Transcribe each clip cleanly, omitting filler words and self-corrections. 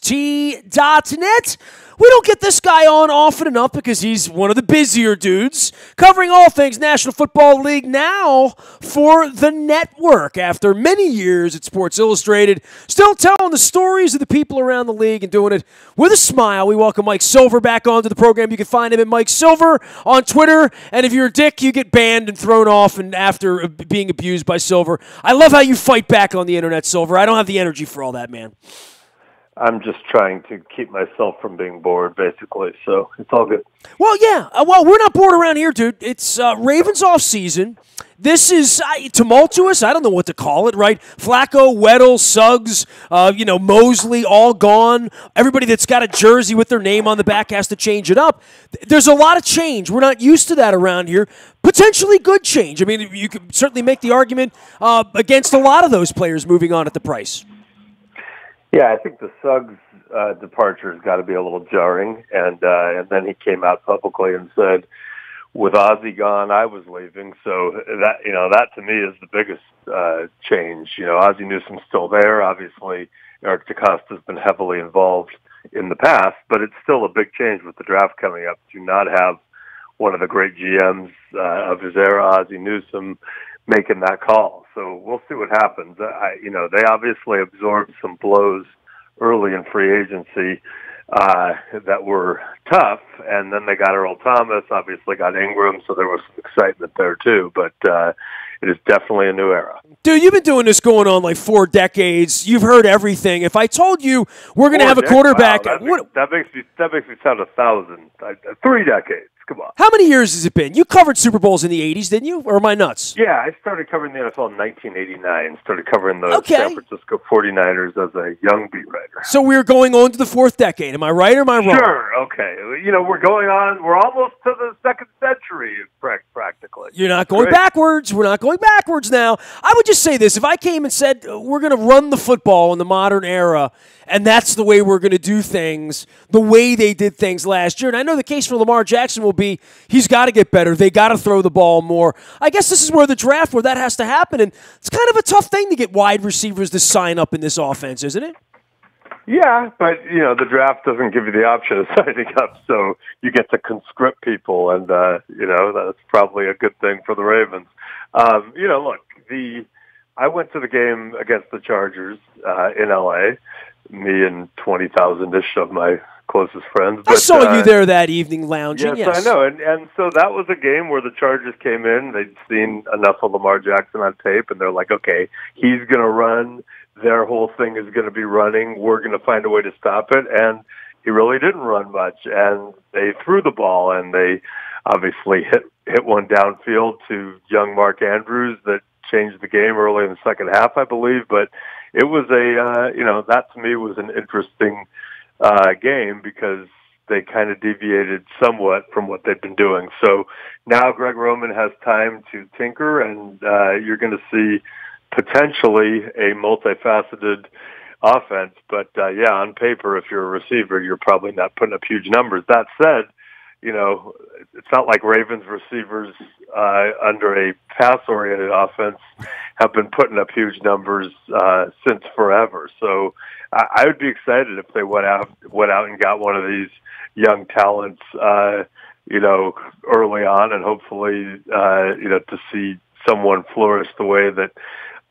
WSBT.net. We don't get this guy on often enough because he's one of the busier dudes, covering all things National Football League now for the network. After many years at Sports Illustrated, still telling the stories of the people around the league and doing it with a smile. We welcome Mike Silver back onto the program. You can find him at Mike Silver on Twitter, and if you're a dick, you get banned and thrown off and after being abused by Silver. I love how you fight back on the internet, Silver. I don't have the energy for all that, man. I'm just trying to keep myself from being bored, basically, so it's all good. Well, yeah. Well, we're not bored around here, dude. It's Ravens offseason. This is tumultuous. I don't know what to call it, right? Flacco, Weddle, Suggs, Mosley, all gone. Everybody that's got a jersey with their name on the back has to change it up. There's a lot of change. We're not used to that around here. Potentially good change. I mean, you could certainly make the argument against a lot of those players moving on at the price. Yeah, I think the Suggs departure has got to be a little jarring, and then he came out publicly and said, "With Ozzie gone, I was leaving." So that to me is the biggest change. Ozzie Newsome's still there. Obviously, Eric DeCosta's been heavily involved in the past, but it's still a big change with the draft coming up to not have one of the great GMs of his era, Ozzie Newsome, making that call. So we'll see what happens. They obviously absorbed some blows early in free agency that were tough, and then they got Earl Thomas, obviously got Ingram, so there was some excitement there too. But it is definitely a new era. Dude, you've been doing this going on like 4 decades. You've heard everything. If I told you we're going to have a quarterback, wow, that makes me sound 1,000. 3 decades. Come on. How many years has it been? You covered Super Bowls in the 80s, didn't you? Or am I nuts? Yeah, I started covering the NFL in 1989. Started covering the San Francisco 49ers as a young beat writer. So we're going on to the 4th decade. Am I right or am I wrong? Sure, okay. We're almost to the 2nd century, practically. You're not going backwards. We're not going backwards now. I would just say this. If I came and said, we're going to run the football in the modern era, and that's the way we're going to do things, the way they did things last year. And I know the case for Lamar Jackson will be he's got to get better. They got to throw the ball more. I guess this is where the draft, where that has to happen. And it's kind of a tough thing to get wide receivers to sign up in this offense, isn't it? Yeah, but, the draft doesn't give you the option of signing up, so you get to conscript people, and, that's probably a good thing for the Ravens. I went to the game against the Chargers in L.A., me and 20,000-ish of my closest friends. I saw you there that evening lounging, yes. I know, and so that was a game where the Chargers came in, they'd seen enough of Lamar Jackson on tape, and they're like, okay, he's going to run, their whole thing is going to be running, we're going to find a way to stop it, and he really didn't run much, and they threw the ball, and they obviously hit one downfield to young Mark Andrews that changed the game early in the second half, I believe, but it was that to me was an interesting game because they kind of deviated somewhat from what they've been doing. So now Greg Roman has time to tinker, and you're going to see potentially a multifaceted offense. But, on paper, if you're a receiver, you're probably not putting up huge numbers. That said, it's not like Ravens receivers under a pass-oriented offense have been putting up huge numbers since forever. So I would be excited if they went out and got one of these young talents, early on, and hopefully, to see someone flourish the way that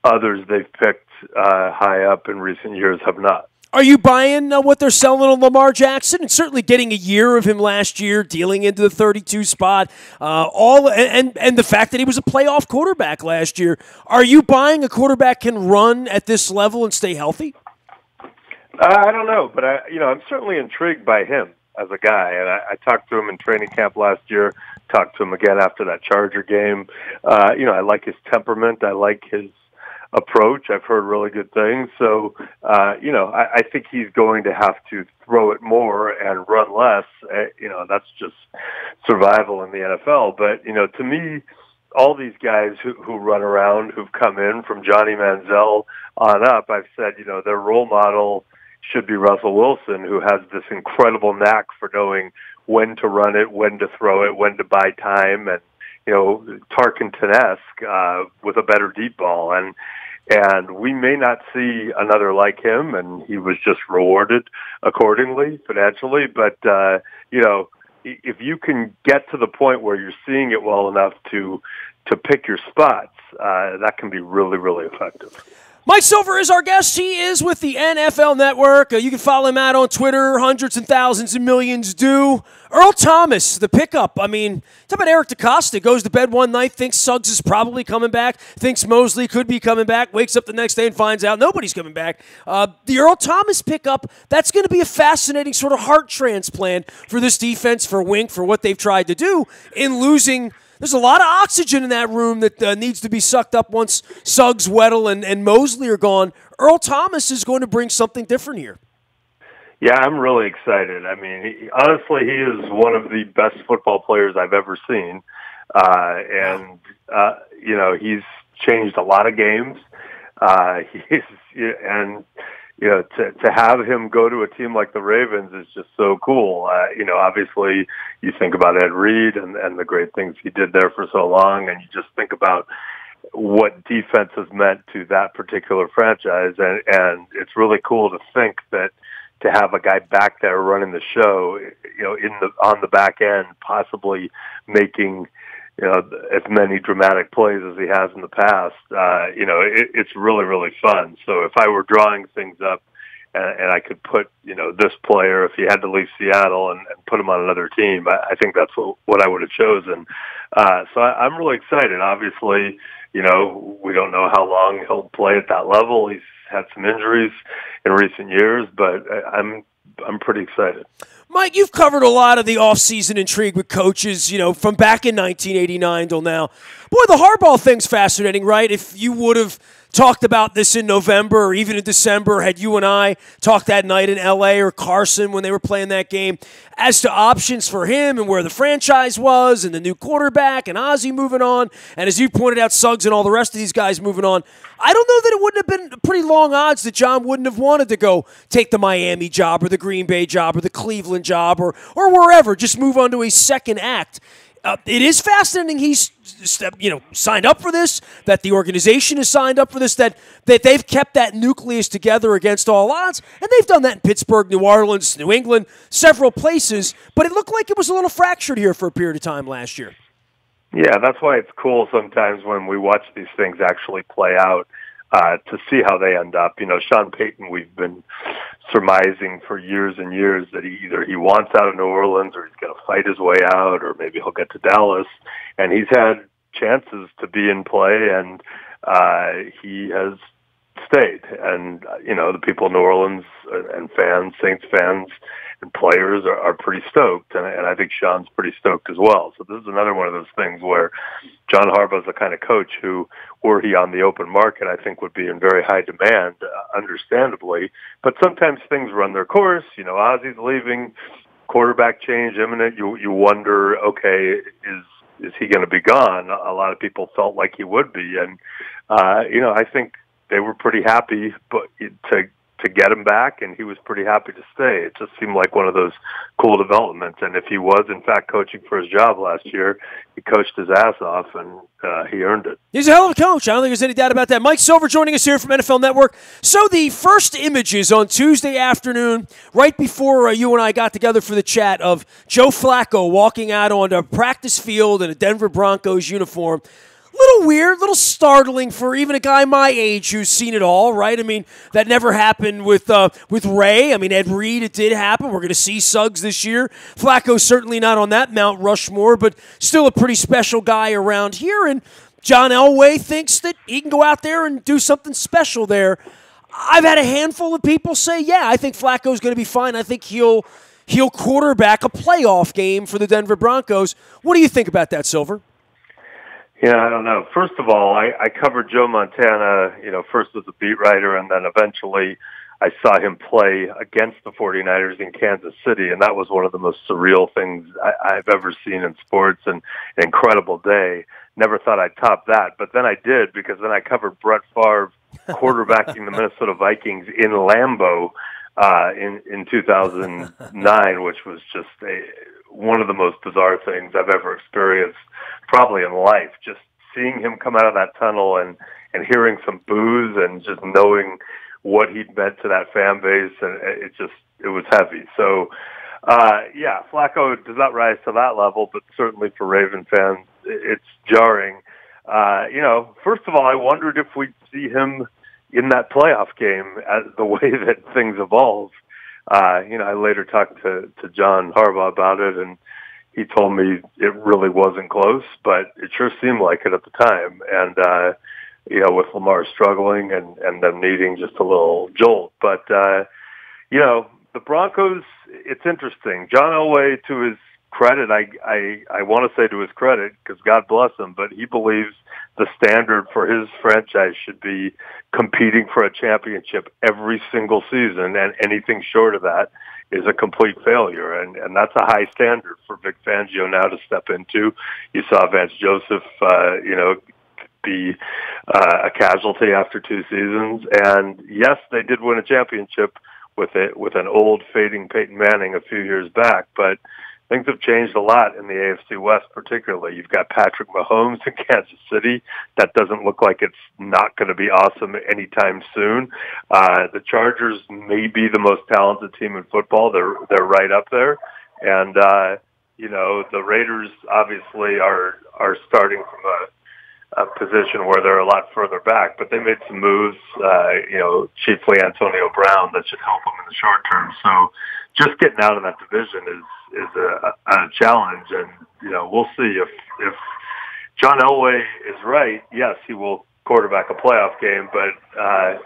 others they've picked high up in recent years have not. Are you buying what they're selling on Lamar Jackson? And certainly getting a year of him last year, dealing into the 32 spot, and the fact that he was a playoff quarterback last year. Are you buying a quarterback can run at this level and stay healthy? I don't know, but I'm certainly intrigued by him as a guy. And I talked to him in training camp last year, talked to him again after that Charger game. I like his temperament. I like his approach. I've heard really good things. So, I think he's going to have to throw it more and run less. That's just survival in the NFL. But, to me, all these guys who run around, who've come in from Johnny Manziel on up, I've said, their role model should be Russell Wilson, who has this incredible knack for knowing when to run it, when to throw it, when to buy time, and Tarkenton-esque with a better deep ball. And And we may not see another like him, and he was just rewarded accordingly financially. But, if you can get to the point where you're seeing it well enough to pick your spots, that can be really, really effective. Mike Silver is our guest. He is with the NFL Network. You can follow him out on Twitter. Hundreds and thousands and millions do. Earl Thomas, the pickup. I mean, talk about Eric DeCosta. Goes to bed one night, thinks Suggs is probably coming back, thinks Mosley could be coming back, wakes up the next day and finds out nobody's coming back. The Earl Thomas pickup, that's going to be a fascinating sort of heart transplant for this defense, for Wink, for what they've tried to do in losing. There's a lot of oxygen in that room that needs to be sucked up once Suggs, Weddle, and Mosley are gone. Earl Thomas is going to bring something different here. Yeah, I'm really excited. I mean, honestly, he is one of the best football players I've ever seen. He's changed a lot of games. To have him go to a team like the Ravens is just so cool. Obviously you think about Ed Reed and the great things he did there for so long, and you just think about what defense has meant to that particular franchise. And it's really cool to think that to have a guy back there running the show, on the back end, possibly making, as many dramatic plays as he has in the past, it's really, really fun. So if I were drawing things up and I could put, this player, if he had to leave Seattle and put him on another team, I think that's what I would have chosen. So I'm really excited. Obviously, we don't know how long he'll play at that level. He's had some injuries in recent years, but I'm pretty excited. Mike, you've covered a lot of the offseason intrigue with coaches, from back in 1989 till now. Boy, the Harbaugh thing's fascinating, right? If you would have talked about this in November or even in December, had you and I talked that night in L.A. or Carson when they were playing that game, as to options for him and where the franchise was and the new quarterback and Ozzie moving on, and as you pointed out, Suggs and all the rest of these guys moving on, I don't know that it wouldn't have been pretty long odds that John wouldn't have wanted to go take the Miami job or the Green Bay job or the Cleveland job or wherever, just move on to a second act. It is fascinating he's signed up for this, that the organization has signed up for this, that they've kept that nucleus together against all odds, and they've done that in Pittsburgh, New Orleans, New England, several places, but it looked like it was a little fractured here for a period of time last year. Yeah, that's why it's cool sometimes when we watch these things actually play out to see how they end up. Sean Payton, we've been surmising for years and years that either he wants out of New Orleans or he's going to fight his way out, or maybe he'll get to Dallas. And he's had chances to be in play, and he has stayed. And, the people in New Orleans and fans, Saints fans and players are pretty stoked. And I think Sean's pretty stoked as well. So this is another one of those things where John Harbaugh's the kind of coach who, were he on the open market, I think would be in very high demand, understandably. But sometimes things run their course. Ozzie's leaving, quarterback change imminent. You wonder, okay, is he going to be gone? A lot of people felt like he would be. And, I think they were pretty happy to get him back, and he was pretty happy to stay. It just seemed like one of those cool developments. And if he was, in fact, coaching for his job last year, he coached his ass off, and he earned it. He's a hell of a coach. I don't think there's any doubt about that. Mike Silver joining us here from NFL Network. So the first images on Tuesday afternoon, right before you and I got together for the chat, of Joe Flacco walking out on a practice field in a Denver Broncos uniform. Little weird, little startling for even a guy my age who's seen it all, right? I mean, that never happened with Ray. I mean, Ed Reed, it did happen. We're going to see Suggs this year. Flacco's certainly not on that Mount Rushmore, but still a pretty special guy around here. And John Elway thinks that he can go out there and do something special there. I've had a handful of people say, yeah, I think Flacco's going to be fine. I think he'll quarterback a playoff game for the Denver Broncos. What do you think about that, Silver? Yeah, I don't know. First of all, I covered Joe Montana, first as a beat writer, and then eventually I saw him play against the 49ers in Kansas City, and that was one of the most surreal things I've ever seen in sports, and an incredible day. Never thought I'd top that, but then I did, because then I covered Brett Favre quarterbacking the Minnesota Vikings in Lambeau in 2009, which was just one of the most bizarre things I've ever experienced, probably in life. Just seeing him come out of that tunnel and hearing some boos and just knowing what he'd meant to that fan base, and it was heavy. So, yeah, Flacco does not rise to that level, but certainly for Raven fans, it's jarring. First of all, I wondered if we'd see him in that playoff game as the way that things evolve. I later talked to John Harbaugh about it, and he told me it really wasn't close, but it sure seemed like it at the time. And, with Lamar struggling and them needing just a little jolt. But, the Broncos, it's interesting. John Elway, to his credit, I want to say to his credit, because God bless him, but he believes the standard for his franchise should be competing for a championship every single season, and anything short of that is a complete failure. And that's a high standard for Vic Fangio now to step into. You saw Vance Joseph, be a casualty after 2 seasons. And yes, they did win a championship with an old fading Peyton Manning a few years back, but things have changed a lot in the AFC West, particularly. You've got Patrick Mahomes in Kansas City. That doesn't look like it's not going to be awesome anytime soon. The Chargers may be the most talented team in football. They're right up there. And, the Raiders obviously are starting from a position where they're a lot further back, but they made some moves, chiefly Antonio Brown, that should help them in the short term. So just getting out of that division is a challenge, and we'll see if John Elway is right. Yes, he will quarterback a playoff game, but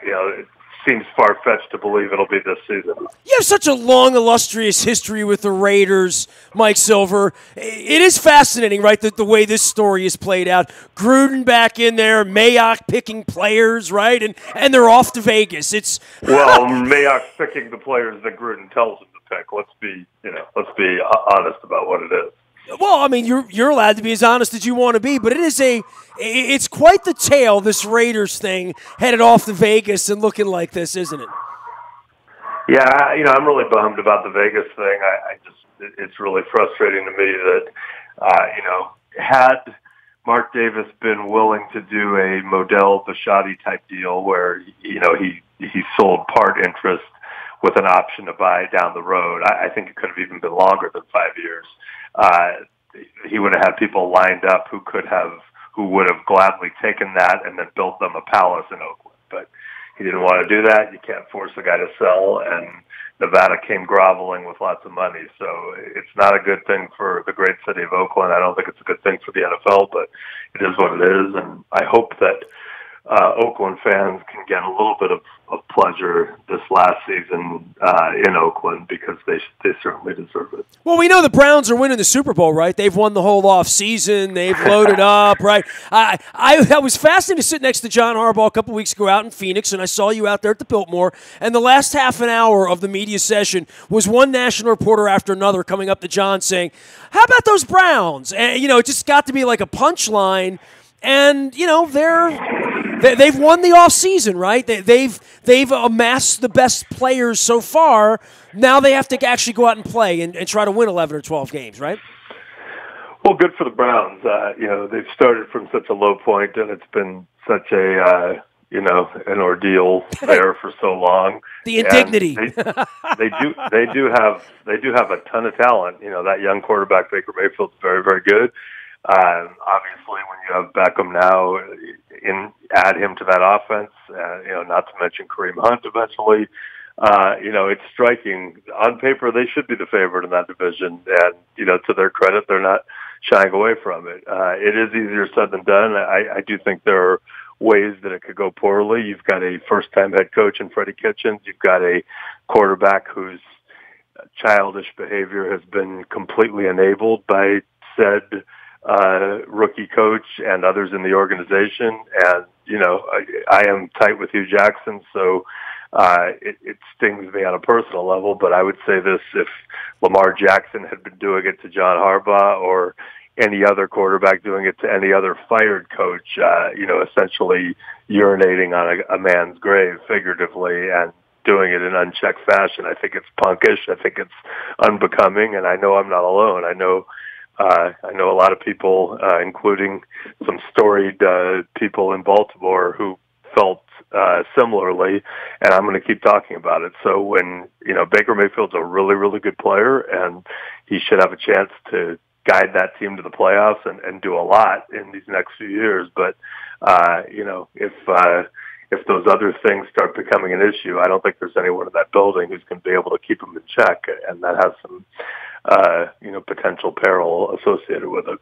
it seems far-fetched to believe it'll be this season. You have such a long, illustrious history with the Raiders, Mike Silver. It is fascinating, right, the way this story is played out. Gruden back in there, Mayock picking players, right, and they're off to Vegas. Mayock's picking the players that Gruden tells him to pick. Let's be honest about what it is. Well, I mean, you're allowed to be as honest as you want to be, but it's quite the tale, this Raiders thing, headed off to Vegas and looking like this, isn't it? Yeah, I'm really bummed about the Vegas thing. It's really frustrating to me that, had Mark Davis been willing to do a Modell Bisciotti type deal where, he sold part interest with an option to buy down the road, I think it could have even been longer than 5 years. He would have had people lined up who would have gladly taken that and then built them a palace in Oakland. But he didn't want to do that. You can't force a guy to sell, and Nevada came groveling with lots of money. So it's not a good thing for the great city of Oakland. I don't think it's a good thing for the NFL, but it is what it is. And I hope that Oakland fans can get a little bit of pleasure this last season in Oakland, because they certainly deserve it. Well, we know the Browns are winning the Super Bowl, right? They've won the whole offseason. They've loaded up, right? I was fascinated to sit next to John Harbaugh a couple weeks ago out in Phoenix, and I saw you out there at the Biltmore, and the last half an hour of the media session was one national reporter after another coming up to John saying, how about those Browns? And, it just got to be like a punchline. And, they've won the offseason, right? They've amassed the best players so far. Now they have to actually go out and play and try to win 11 or 12 games, right? Well, good for the Browns. They've started from such a low point, and it's been such an ordeal there for so long. The indignity. They do have a ton of talent. That young quarterback Baker Mayfield's very, very good. Obviously, when you have Beckham now, add him to that offense, not to mention Kareem Hunt eventually. It's striking. On paper, they should be the favorite in that division, and to their credit, they're not shying away from it. It is easier said than done. I do think there are ways that it could go poorly. You've got a first-time head coach in Freddie Kitchens. You've got a quarterback whose childish behavior has been completely enabled by said rookie coach and others in the organization. And, I am tight with Hugh Jackson, so it stings me on a personal level. But I would say this: if Lamar Jackson had been doing it to John Harbaugh, or any other quarterback doing it to any other fired coach, essentially urinating on a man's grave, figuratively, and doing it in unchecked fashion, I think it's punkish. I think it's unbecoming, and I know I'm not alone. I know I know a lot of people, including some storied people in Baltimore, who felt similarly, and I'm going to keep talking about it. So when, Baker Mayfield's a really, really good player, and he should have a chance to guide that team to the playoffs and do a lot in these next few years. But, if those other things start becoming an issue, I don't think there's anyone in that building who's going to be able to keep him in check, and that has some potential peril associated with it.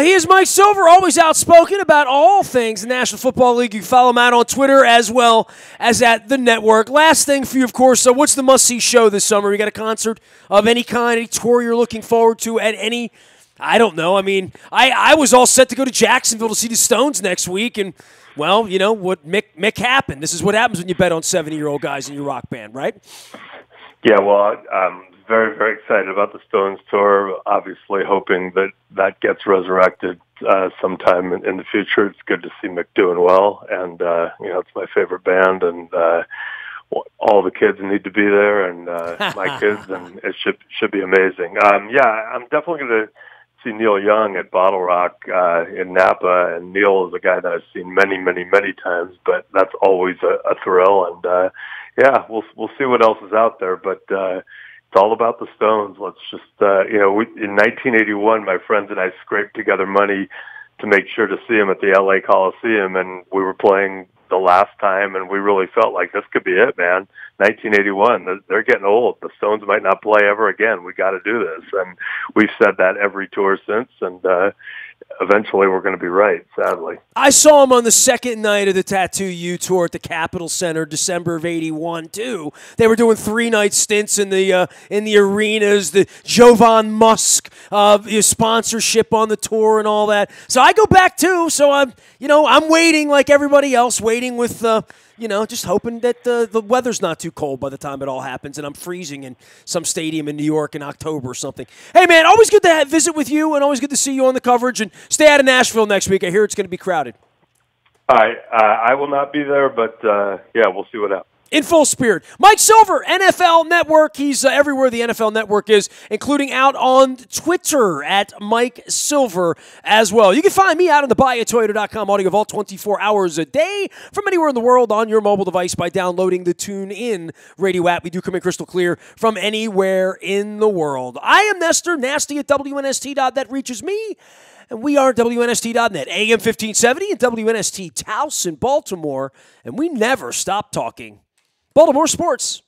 He is Mike Silver, always outspoken about all things National Football League. You can follow him out on Twitter as well as at the network. Last thing for you, of course, so what's the must-see show this summer? You got a concert of any kind, any tour you're looking forward to at any, I don't know. I mean, I was all set to go to Jacksonville to see the Stones next week, and, well, what Mick happened. This is what happens when you bet on 70-year-old guys in your rock band, right? Yeah, well, very, very excited about the Stones tour. Obviously hoping that gets resurrected sometime in the future. It's good to see Mick doing well, and it's my favorite band, and all the kids need to be there, and my kids, and it should be amazing. I'm definitely going to see Neil Young at Bottle Rock in Napa, and Neil is a guy that I've seen many, many, many times, but that's always a thrill, and we'll see what else is out there, but it's all about the Stones. Let's just, in 1981, my friends and I scraped together money to make sure to see them at the LA Coliseum, and we were playing the last time, and we really felt like this could be it, man. 1981, they're getting old. The Stones might not play ever again. We got to do this, and we've said that every tour since, and eventually we're going to be right, sadly. I saw him on the second night of the Tattoo You tour at the Capitol Center, December of '81, too. They were doing 3-night stints in the arenas, the Jovan Musk sponsorship on the tour and all that. So I go back, too. So I'm waiting like everybody else, waiting with just hoping that the weather's not too cold by the time it all happens and I'm freezing in some stadium in New York in October or something. Hey, man, always good to visit with you and always good to see you on the coverage. And stay out of Nashville next week. I hear it's going to be crowded. All right. I will not be there, but, we'll see what happens. In full spirit. Mike Silver, NFL Network. He's everywhere the NFL Network is, including out on Twitter at Mike Silver as well. You can find me out on the buyatoyota.com audio vault 24 hours a day from anywhere in the world on your mobile device by downloading the TuneIn radio app. We do come in crystal clear from anywhere in the world. I am Nestor. Nasty at WNST.net reaches me. And we are WNST.net, AM 1570 and WNST Taos in Baltimore. And we never stop talking Baltimore sports.